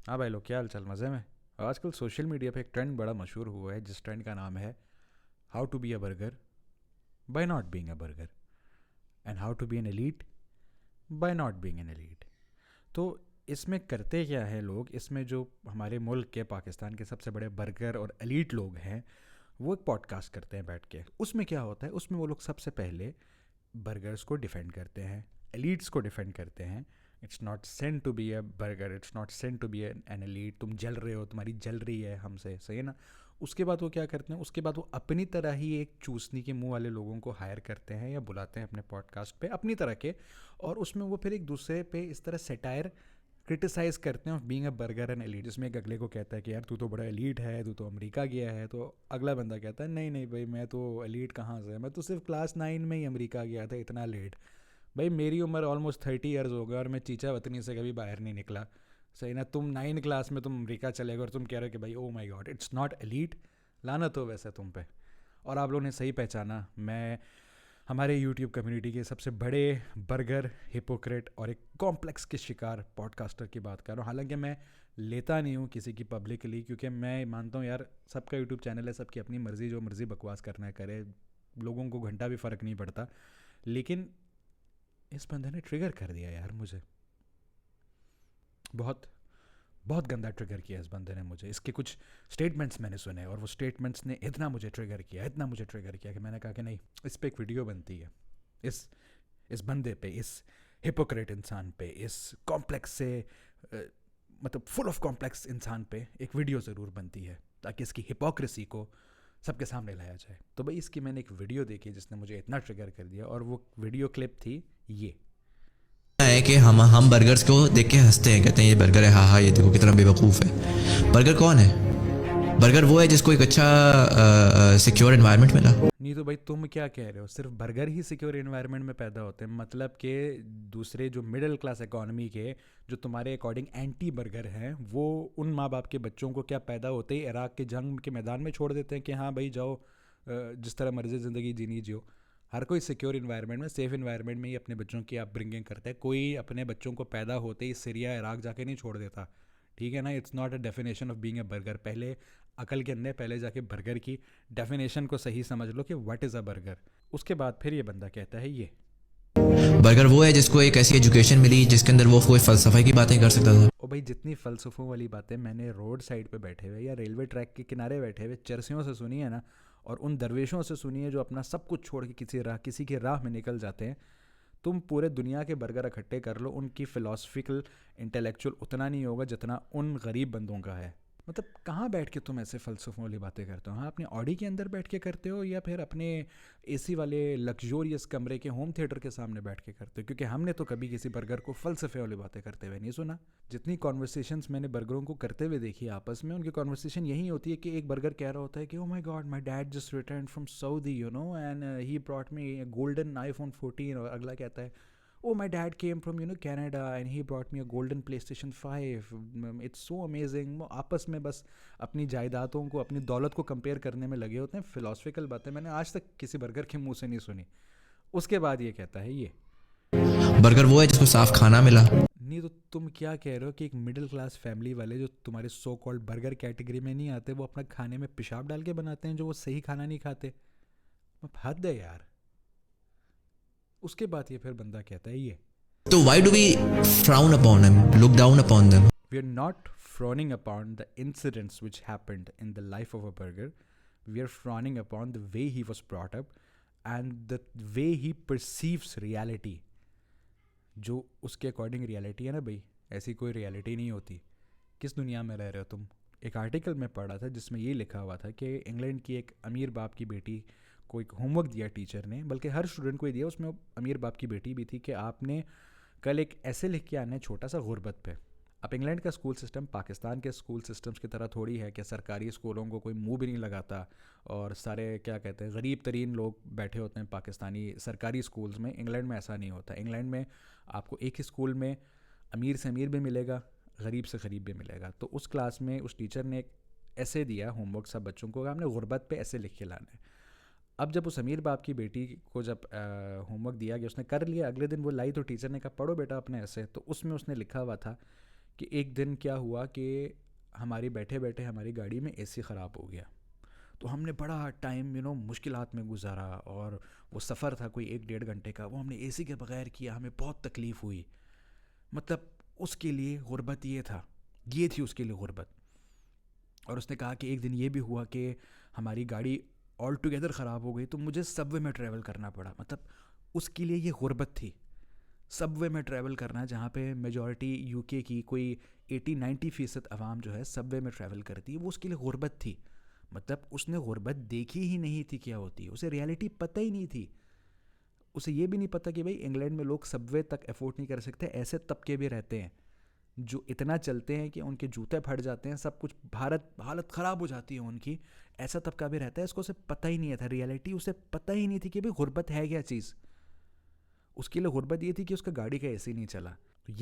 हाँ भाई लोग, क्या हाल चाल? मज़े में। आजकल सोशल मीडिया पे एक ट्रेंड बड़ा मशहूर हुआ है, जिस ट्रेंड का नाम है how to be a burger by not being a burger, and how to be an elite by not being an elite. तो इसमें करते क्या है लोग, इसमें जो हमारे मुल्क के पाकिस्तान के सबसे बड़े बर्गर और एलीट लोग हैं, वो एक पॉडकास्ट करते हैं बैठ के। उसमें क्या होता है, उसमें वो लोग सबसे पहले बर्गर्स को डिफेंड करते हैं, एलीट्स को डिफेंड करते हैं। It's not sent to be a burger, it's not sent to be an elite. तुम जल रहे हो, तुम्हारी जल रही है हमसे, सही है ना। उसके बाद वो क्या करते हैं, उसके बाद वो अपनी तरह ही एक चूसनी के मुंह वाले लोगों को हायर करते हैं या बुलाते हैं अपने पॉडकास्ट पे अपनी तरह के। और उसमें वो फिर एक दूसरे पे इस तरह सेटायर क्रिटिसाइज करते हैं of being a burger and elite. जिसमें एक अगले को कहता है कि यार तू तो बड़ा एलीट है, तू तो अमेरिका गया है। तो अगला बंदा कहता है नहीं नहीं भाई, मैं तो एलीट कहाँ से, मैं तो सिर्फ क्लास 9 में ही अमेरिका गया था, इतना लेट। भाई मेरी उम्र ऑलमोस्ट 30 ईयर्स हो गया और मैं चीचा वतनी से कभी बाहर नहीं निकला, सही ना। तुम 9 क्लास में तुम अमेरिका चले गए और तुम कह रहे हो कि भाई ओ माई गॉड इट्स नॉट एलीट। लाना तो वैसे तुम पे। और आप लोगों ने सही पहचाना, मैं हमारे यूट्यूब कम्युनिटी के सबसे बड़े बर्गर हिपोक्रेट और एक कॉम्प्लेक्स के शिकार पॉडकास्टर की बात कर रहा हूँ। हालांकि मैं लेता नहीं हूँ किसी की पब्लिकली, क्योंकि मैं मानता हूँ यार सबका यूट्यूब चैनल है, सबकी अपनी मर्ज़ी, जो मर्ज़ी बकवास करना है करे, लोगों को घंटा भी फ़र्क नहीं पड़ता। लेकिन इस बंदे ने ट्रिगर कर दिया यार मुझे, बहुत बहुत गंदा ट्रिगर किया इस बंदे ने मुझे। इसके कुछ स्टेटमेंट्स मैंने सुने और वो स्टेटमेंट्स ने इतना मुझे ट्रिगर किया, इतना मुझे ट्रिगर किया कि मैंने कहा कि नहीं, इस पर एक वीडियो बनती है। इस बंदे पे, इस हिपोक्रेट इंसान पे, इस कॉम्प्लेक्स से मतलब फुल ऑफ कॉम्प्लेक्स इंसान पे एक वीडियो ज़रूर बनती है, ताकि इसकी हिपोक्रेसी को सबके सामने लाया जाए। तो भाई इसकी मैंने एक वीडियो देखी जिसने मुझे इतना ट्रिगर कर दिया, और वो वीडियो क्लिप थी ये। है कि हम बर्गर्स को देख के हंसते हैं, कहते हैं ये बर्गर है, हाँ हाँ ये देखो कितना बेवकूफ़ है। बर्गर कौन है? बर्गर वो है जिसको एक अच्छा सिक्योर एनवायरनमेंट मिला। नहीं तो भाई तुम क्या कह रहे हो, सिर्फ बर्गर ही सिक्योर एनवायरनमेंट में पैदा होते हैं? मतलब कि दूसरे जो मिडिल क्लास इकोनॉमी के, जो तुम्हारे अकॉर्डिंग एंटी बर्गर हैं, वो उन माँ बाप के बच्चों को क्या पैदा होते ही इराक के जंग के मैदान में छोड़ देते हैं कि हाँ भाई जाओ, जिस तरह मर्जी ज़िंदगी जीनी जियो। हर कोई सिक्योर इन्वायरमेंट में, सेफ इन्वायरमेंट में ही अपने बच्चों की अपब्रिंगिंग करता है। कोई अपने बच्चों को पैदा होते ही सीरिया इराक जाके नहीं छोड़ देता, ठीक है ना। It's not a definition of being a burger. पहले अकल के अंदर पहले जाके बर्गर की डेफिनेशन को सही समझ लो कि व्हाट इज़ अ बर्गर। उसके बाद फिर ये बंदा कहता है ये। बर्गर वो है जिसको एक ऐसी एजुकेशन मिली जिसके अंदर वो कोई फ़लसफ़े की बातें कर सकता था। ओ भाई, जितनी फ़लसफ़ों वाली बातें मैंने रोड साइड पे बैठे हुए या रेलवे ट्रैक के किनारे बैठे हुए चरसियों से सुनी है ना, और उन दरवेशों से सुनी है जो अपना सब कुछ छोड़ के किसी की राह में निकल जाते हैं। तुम पूरे दुनिया के बर्गर इकट्ठे कर लो, उनकी फ़िलासफ़िकल इंटेलेक्चुअल उतना नहीं होगा जितना उन गरीब बंदों का है। मतलब कहाँ बैठ के तुम ऐसे फ़लसफ़ों वाली बातें करते हो? हाँ, अपने ऑडी के अंदर बैठ के करते हो, या फिर अपने एसी वाले लग्जोरियस कमरे के होम थिएटर के सामने बैठ के करते हो? क्योंकि हमने तो कभी किसी बर्गर को फ़लसफ़े वाली बातें करते हुए नहीं सुना। जितनी कॉन्वर्सेशंस मैंने बर्गरों को करते हुए देखी आपस में, उनकी कॉन्वर्सेशन यही होती है कि एक बर्गर कह रहा होता है कि oh my God, my dad just return from Saudi you know, and he brought me golden iPhone 14। और अगला कहता है oh my dad came from Canada and he brought me a golden PlayStation 5, it's so amazing। वो आपस में बस अपनी जायदादों को, अपनी दौलत को कंपेयर करने में लगे होते हैं। फिलोसफिकल बातें मैंने आज तक किसी बर्गर के मुंह से नहीं सुनी। उसके बाद ये कहता है ये। बर्गर वो है जिसको साफ खाना मिला। नहीं तो तुम क्या कह रहे हो कि एक मिडिल क्लास फैमिली वाले जो तुम्हारे सो कॉल्ड बर्गर कैटेगरी में नहीं आते, वो अपना खाने में पेशाब डाल के बनाते हैं, जो वो सही खाना नहीं खाते? हद है यार। उसके बाद ये फिर बंदा कहता है ये। तो why do we frown upon them, look down upon them? We are not frowning upon the incidents which happened in the life of a burger. We are frowning upon the way he was brought up and the way he perceives reality. जो उसके according reality है ना भाई, ऐसी कोई reality नहीं होती। किस दुनिया में रह रहे हो तुम? एक आर्टिकल में पढ़ा था जिसमें ये लिखा हुआ था कि इंग्लैंड की एक अमीर बाप की बेटी को एक होमवर्क दिया टीचर ने, बल्कि हर स्टूडेंट को ही दिया, उसमें अमीर बाप की बेटी भी थी, कि आपने कल एक ऐसे लिख के आना है छोटा सा गुर्बत पे। अब इंग्लैंड का स्कूल सिस्टम पाकिस्तान के स्कूल सिस्टम्स की तरह थोड़ी है कि सरकारी स्कूलों को कोई मुंह भी नहीं लगाता और सारे क्या कहते हैं गरीब तरीन लोग बैठे होते हैं पाकिस्तानी सरकारी स्कूल्स में। इंग्लैंड में ऐसा नहीं होता। इंग्लैंड में आपको एक ही स्कूल में अमीर से अमीर भी मिलेगा, गरीब से गरीब भी मिलेगा। तो उस क्लास में उस टीचर ने एक ऐसे दिया होमवर्क सब बच्चों को, आपने गुर्बत पे ऐसे लिख के लाना है। अब जब उस अमीर बाप की बेटी को जब होमवर्क दिया गया, उसने कर लिया, अगले दिन वो लाई तो टीचर ने कहा पढ़ो बेटा अपने ऐसे। तो उसमें उसने लिखा हुआ था कि एक दिन क्या हुआ कि हमारी बैठे बैठे हमारी गाड़ी में एसी ख़राब हो गया। तो हमने बड़ा टाइम मुश्किलात में गुजारा, और वो सफ़र था कोई 1-1.5 घंटे का, वो हमने एसी के बगैर किया, हमें बहुत तकलीफ़ हुई। मतलब उसके लिए गुर्बत ये थी उसके लिए गुर्बत। और उसने कहा कि एक दिन ये भी हुआ कि हमारी गाड़ी ऑल टुगेदर ख़राब हो गई, तो मुझे सबवे में ट्रैवल करना पड़ा। मतलब उसके लिए ये गुर्बत थी, सबवे में ट्रैवल करना, जहाँ पे मेजॉरिटी यूके की कोई 80-90% आवाम जो है सबवे में ट्रैवल करती है, वो उसके लिए गुर्बत थी। मतलब उसने गुर्बत देखी ही नहीं थी क्या होती है, उसे रियलिटी पता ही नहीं थी। उसे ये भी नहीं पता कि भाई इंग्लैंड में लोग सबवे तक अफोर्ड नहीं कर सकते, ऐसे तबके भी रहते हैं जो इतना चलते हैं कि उनके जूते फट जाते हैं, सब कुछ भारत हालत ख़राब हो जाती है उनकी। ऐसा तबका भी रहता है, इसको उसे पता ही नहीं था, रियलिटी उसे पता ही नहीं थी कि भाई गुर्बत है क्या चीज़। उसके लिए गुर्बत ये थी कि उसका गाड़ी का एसी नहीं चला। तो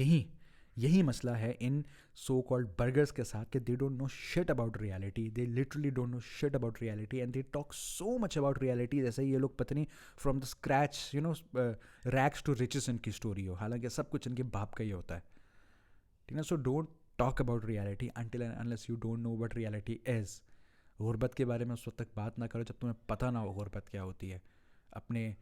यही मसला है इन सो कॉल्ड बर्गर्स के साथ, कि they don't know shit about reality, they literally don't know shit about reality, and they talk so much about reality जैसे ये लोग पता नहीं from the scratch rags to riches इनकी स्टोरी हो, हालांकि सब कुछ इनके बाप का ही होता है। ठीक है, so don't talk about reality until and unless you don't know what reality is. गुर्बत के बारे में उस वक्त तक बात ना करो जब तुम्हें पता ना हो गुर्बत क्या होती है। अपने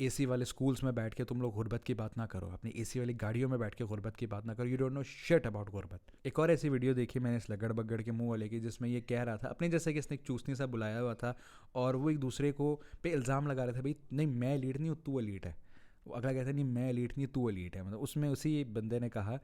एसी वाले स्कूल्स में बैठ के तुम लोग गुर्बत की बात ना करो, अपनी एसी वाली गाड़ियों में बैठ के गुर्बत की बात ना करो। You don't know shit about गुर्बत। एक और ऐसी वीडियो देखी मैंने इस लगड़ बगड़ के मुंह वाले की, जिसमें ये कह रहा था अपने जैसे कि इसने एक चूसनी सा बुलाया हुआ था, और वो एक दूसरे को पे इल्ज़ाम लगा रहे थे, भाई नहीं मैं एलीट नहीं हूँ तू एलीट है। वो अगला कहता नहीं मैं एलीट नहीं तू एलीट है। मतलब उसमें उसी बंदे ने कहा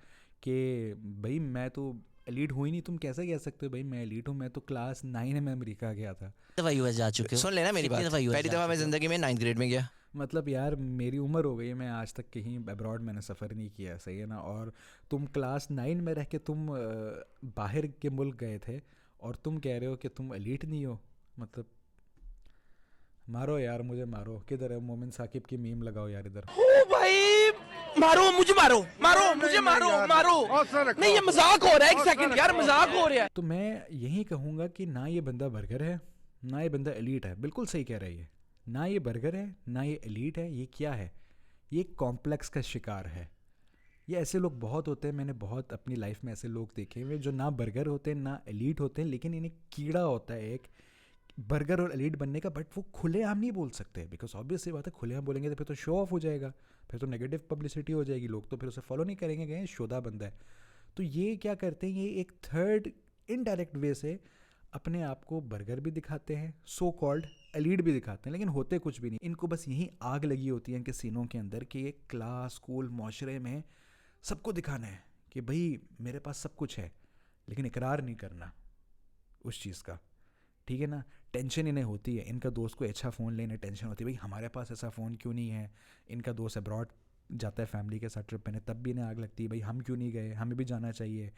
कि भाई मैं तो एलीट हुई नहीं, तुम कैसे कह सकते हो भाई मैं एलीट हूँ, मैं तो क्लास 9 में अमेरिका गया था। दफा यूएस जा चुके हो? सुन लेना मेरी कितनी बात, दफा यूएस पहली जा दफ़ा मैं चुके हो? ज़िंदगी में 9th ग्रेड में गया। मतलब यार मेरी उम्र हो गई, मैं आज तक कहीं अब्रॉड मैंने सफ़र नहीं किया, सही है ना। और तुम क्लास 9 में रह के तुम बाहर के मुल्क गए थे, और तुम कह रहे हो कि तुम एलीट नहीं हो। मतलब मारो यार मुझे, मारो। किधर है मोमिन साकिब की मीम लगाओ यार इधर। ओ भाई मारो मुझे, मारो मारो मुझे, मारो मारो। नहीं ये मजाक हो रहा है, एक सेकंड यार मजाक हो रहा है। तो मैं यही कहूँगा कि ना ये बंदा बर्गर है, ना ये बंदा एलीट है। बिल्कुल सही कह रहा है ये, ना ये बर्गर है ना ये एलीट है। ये क्या है? ये कॉम्प्लेक्स का शिकार है। ये ऐसे लोग बहुत होते हैं, मैंने बहुत अपनी लाइफ में ऐसे लोग देखे हुए जो ना बर्गर होते हैं ना एलीट होते हैं, लेकिन इन्हें कीड़ा होता है एक बर्गर और एलीट बनने का। बट वो खुलेआम नहीं बोल सकते, बिकॉज ऑब्वियस सी बात है, खुलेआम बोलेंगे तो फिर तो शो ऑफ हो जाएगा, फिर तो नेगेटिव पब्लिसिटी हो जाएगी, लोग तो फिर उसे फॉलो नहीं करेंगे, कहें शोधा बंदा है। तो ये क्या करते हैं, ये एक थर्ड इनडायरेक्ट वे से अपने आप को बर्गर भी दिखाते हैं, सो कॉल्ड एलीट भी दिखाते हैं, लेकिन होते कुछ भी नहीं। इनको बस यही आग लगी होती है इनके सीनों के अंदर कि ये क्लास स्कूल माशरे में सबको दिखाना है कि भाई मेरे पास सब कुछ है, लेकिन इकरार नहीं करना उस चीज़ का। ठीक है ना। टेंशन इन्हें होती है, इनका दोस्त को अच्छा फ़ोन लेने टेंशन होती है, भाई हमारे पास ऐसा फ़ोन क्यों नहीं है। इनका दोस्त अब्रॉड जाता है फैमिली के साथ ट्रिप पे, तब भी इन्हें आग लगती है, भाई हम क्यों नहीं गए, हमें भी जाना चाहिए।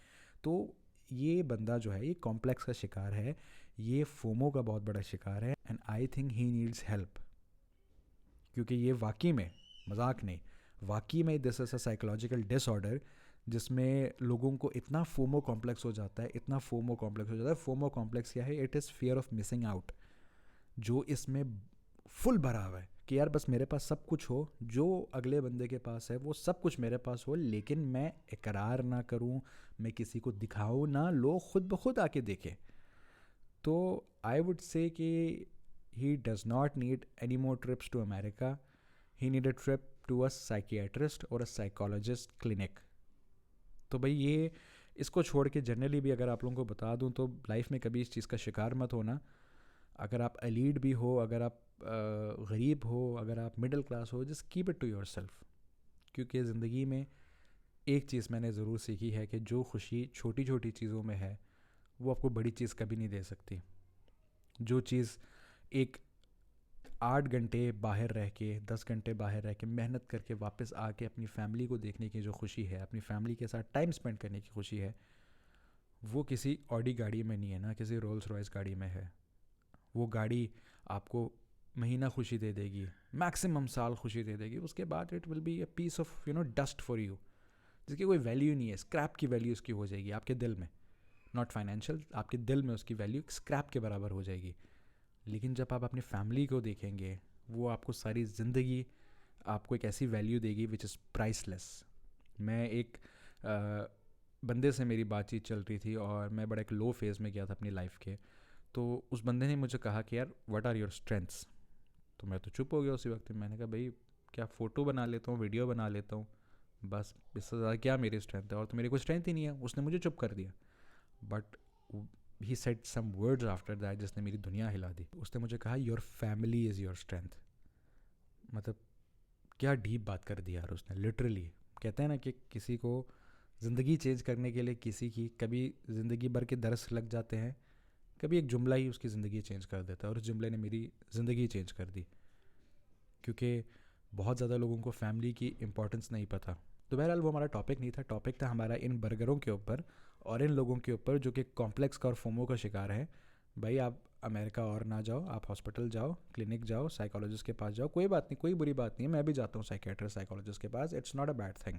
तो ये बंदा जो है ये कॉम्प्लेक्स का शिकार है, ये फोमो का बहुत बड़ा शिकार है, and I think he needs help. क्योंकि ये वाकई में मजाक नहीं, वाकई में this is a psychological disorder जिसमें लोगों को इतना फोमो कॉम्प्लेक्स हो जाता है, इतना फोमो कॉम्प्लेक्स हो जाता है। फोमो कॉम्प्लेक्स क्या है? It is fear of missing out, जो इसमें फुल भरा हुआ है कि यार बस मेरे पास सब कुछ हो, जो अगले बंदे के पास है वो सब कुछ मेरे पास हो, लेकिन मैं इकरार ना करूं, मैं किसी को दिखाऊं ना, लोग खुद ब खुद आके देखें। तो आई वुड से कि he does not need any more trips to America, he need a trip to a psychiatrist और अ साइकोलॉजिस्ट क्लिनिक। तो भाई ये इसको छोड़ के जनरली भी अगर आप लोगों को बता दूं तो लाइफ में कभी इस चीज़ का शिकार मत होना। अगर आप एलीट भी हो, अगर आप गरीब हो, अगर आप मिडिल क्लास हो, just keep it to your self. क्योंकि ज़िंदगी में एक चीज़ मैंने ज़रूर सीखी है कि जो खुशी छोटी छोटी चीज़ों में है वो आपको बड़ी चीज़ कभी नहीं दे सकती। जो चीज़ एक 8 घंटे बाहर रह के 10 घंटे बाहर रह के मेहनत करके वापस आके अपनी फैमिली को देखने की जो खुशी है, अपनी फैमिली के साथ टाइम स्पेंड करने की खुशी है, वो किसी ऑडी गाड़ी में नहीं है, ना किसी रोल्स रॉयस गाड़ी में है। वो गाड़ी आपको महीना खुशी दे देगी, मैक्सिमम साल खुशी दे देगी, उसके बाद it will be a piece of dust for you, जिसकी कोई वैल्यू नहीं है। स्क्रैप की वैल्यू उसकी हो जाएगी आपके दिल में, नॉट फाइनेंशियल, आपके दिल में उसकी वैल्यू स्क्रैप के बराबर हो जाएगी। लेकिन जब आप अपनी फैमिली को देखेंगे, वो आपको सारी ज़िंदगी आपको एक ऐसी वैल्यू देगी विच इज़ प्राइसलेस। मैं एक बंदे से मेरी बातचीत चल रही थी और मैं बड़ा एक लो फेज़ में गया था अपनी लाइफ के। तो उस बंदे ने मुझे कहा कि यार व्हाट आर योर स्ट्रेंथ्स। तो मैं तो चुप हो गया उसी वक्त में। मैंने कहा भाई क्या फ़ोटो बना लेता हूँ, वीडियो बना लेता हूँ, बस इससे ज़्यादा क्या मेरी स्ट्रेंथ है, और तो मेरी कोई स्ट्रेंथ ही नहीं है। उसने मुझे चुप कर दिया। But he said some words after that जिसने मेरी दुनिया हिला दी। उसने मुझे कहा your family is your strength. मतलब क्या डीप बात कर दी यार उसने, लिटरली। कहते हैं ना कि किसी को ज़िंदगी चेंज करने के लिए किसी की कभी ज़िंदगी भर के दर्स लग जाते हैं, कभी एक जुमला ही उसकी ज़िंदगी चेंज कर देता है, और उस जुमले ने मेरी ज़िंदगी चेंज कर दी। क्योंकि बहुत ज़्यादा लोगों को फैमिली की इम्पोर्टेंस नहीं पता। तो बहरहाल वो हमारा टॉपिक नहीं था, टॉपिक था हमारा इन बर्गरों के ऊपर और इन लोगों के ऊपर जो कि कॉम्प्लेक्स का और फोमो का शिकार है। भाई आप अमेरिका और ना जाओ, आप हॉस्पिटल जाओ, क्लिनिक जाओ, साइकोलॉजिस्ट के पास जाओ, कोई बात नहीं, कोई बुरी बात नहीं है। मैं भी जाता हूँ साइकेट्रिस्ट साइकोलॉजिस्ट के पास, it's not a bad thing,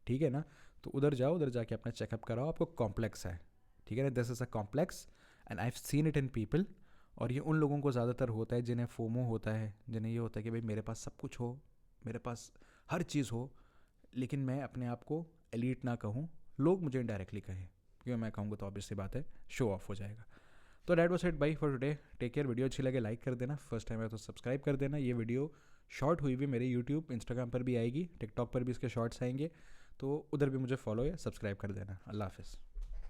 ठीक है ना। तो उधर जाओ, उधर जाके अपना चेकअप कराओ, आपको कॉम्प्लेक्स है, ठीक है ना। This is a complex and I have seen it in people. और ये उन लोगों को ज़्यादातर होता है जिन्हें फोमो होता है, जिन्हें ये होता है कि भाई मेरे पास सब कुछ हो, मेरे पास हर चीज़ हो, लेकिन मैं अपने आप को एलीट ना कहूँ, लोग मुझे इनडायरेक्टली कहें, क्योंकि मैं कहूँगा तो ऑब्वियसली बात है शो ऑफ हो जाएगा। तो that was it bye for today. Take care. Video अच्छी लगे लाइक कर देना, फर्स्ट टाइम है तो सब्सक्राइब कर देना। ये वीडियो शॉर्ट हुई भी मेरे यूट्यूब इंस्टाग्राम पर भी आएगी, टिकटॉक पर भी इसके शॉर्ट्स आएंगे, तो उधर भी मुझे फॉलो या सब्सक्राइब कर देना। अल्लाह हाफिज़।